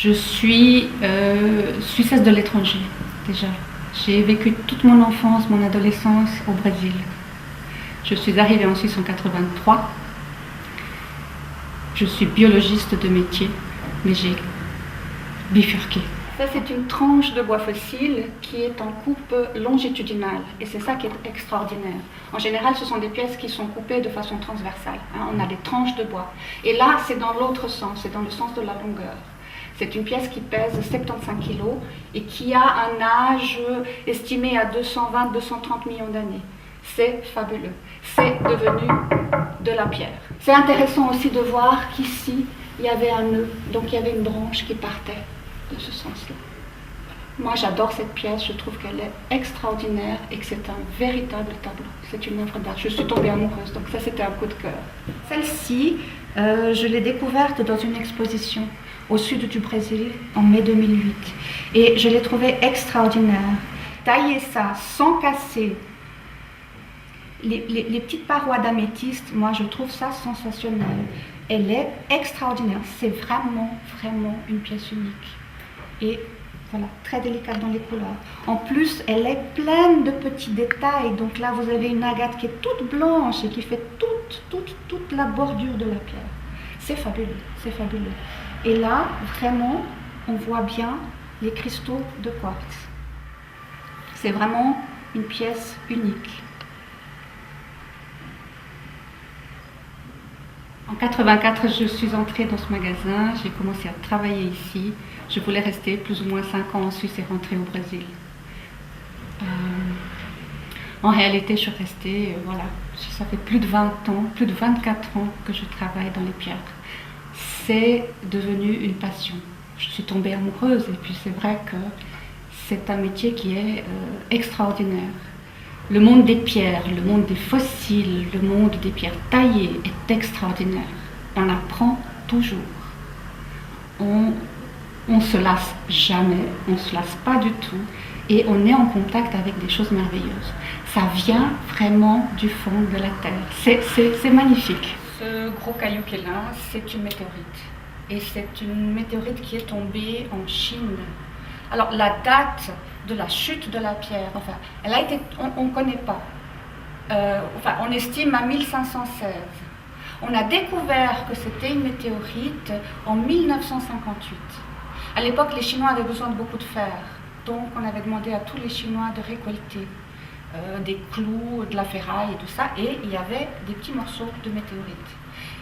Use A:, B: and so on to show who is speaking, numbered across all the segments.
A: Je suis Suissesse de l'étranger, déjà. J'ai vécu toute mon enfance, mon adolescence au Brésil. Je suis arrivée en Suisse en 83. Je suis biologiste de métier, mais j'ai bifurqué. Ça, c'est une tranche de bois fossile qui est en coupe longitudinale. Et c'est ça qui est extraordinaire. En général, ce sont des pièces qui sont coupées de façon transversale. On a des tranches de bois. Et là, c'est dans l'autre sens, c'est dans le sens de la longueur. C'est une pièce qui pèse 75 kg et qui a un âge estimé à 220-230 millions d'années. C'est fabuleux. C'est devenu de la pierre. C'est intéressant aussi de voir qu'ici, il y avait un nœud, donc il y avait une branche qui partait de ce sens-là. Moi, j'adore cette pièce, je trouve qu'elle est extraordinaire et que c'est un véritable tableau. C'est une œuvre d'art. Je suis tombée amoureuse, donc ça, c'était un coup de cœur. Celle-ci, je l'ai découverte dans une exposition au sud du Brésil en mai 2008. Et je l'ai trouvée extraordinaire. Tailler ça sans casser les petites parois d'améthyste, moi je trouve ça sensationnel. Elle est extraordinaire. C'est vraiment, vraiment une pièce unique. Et voilà, très délicate dans les couleurs. En plus, elle est pleine de petits détails. Donc là, vous avez une agate qui est toute blanche et qui fait toute la bordure de la pierre. C'est fabuleux, c'est fabuleux. Et là, vraiment, on voit bien les cristaux de quartz. C'est vraiment une pièce unique. En 84, je suis entrée dans ce magasin, j'ai commencé à travailler ici. Je voulais rester plus ou moins 5 ans en Suisse et rentrer au Brésil. En réalité, je suis restée, voilà, ça fait plus de 20 ans, plus de 24 ans que je travaille dans les pierres. C'est devenu une passion. Je suis tombée amoureuse et puis c'est vrai que c'est un métier qui est extraordinaire. Le monde des pierres, le monde des fossiles, le monde des pierres taillées est extraordinaire. On apprend toujours. On se lasse jamais, on se lasse pas du tout et on est en contact avec des choses merveilleuses. Ça vient vraiment du fond de la terre. C'est magnifique. Ce gros caillou qui est là, c'est une météorite. Et c'est une météorite qui est tombée en Chine. Alors la date de la chute de la pierre, enfin, elle a été, on ne connaît pas. Enfin, on estime à 1516. On a découvert que c'était une météorite en 1958. À l'époque, les Chinois avaient besoin de beaucoup de fer. Donc, on avait demandé à tous les Chinois de récolter des clous, de la ferraille et tout ça. Et il y avait des petits morceaux de météorites.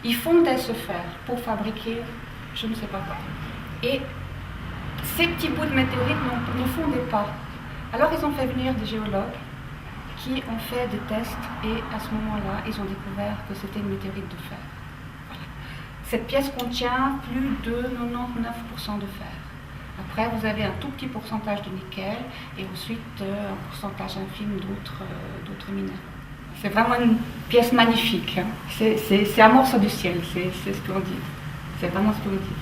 A: Ils fondaient ce fer pour fabriquer je ne sais pas quoi. Et ces petits bouts de météorites ne fondaient pas. Alors, ils ont fait venir des géologues qui ont fait des tests et à ce moment-là, ils ont découvert que c'était une météorite de fer. Voilà. Cette pièce contient plus de 99% de fer. Après, vous avez un tout petit pourcentage de nickel et ensuite un pourcentage infime d'autres minéraux. C'est vraiment une pièce magnifique. Hein. C'est un morceau du ciel, c'est ce qu'on dit. C'est vraiment ce qu'on dit.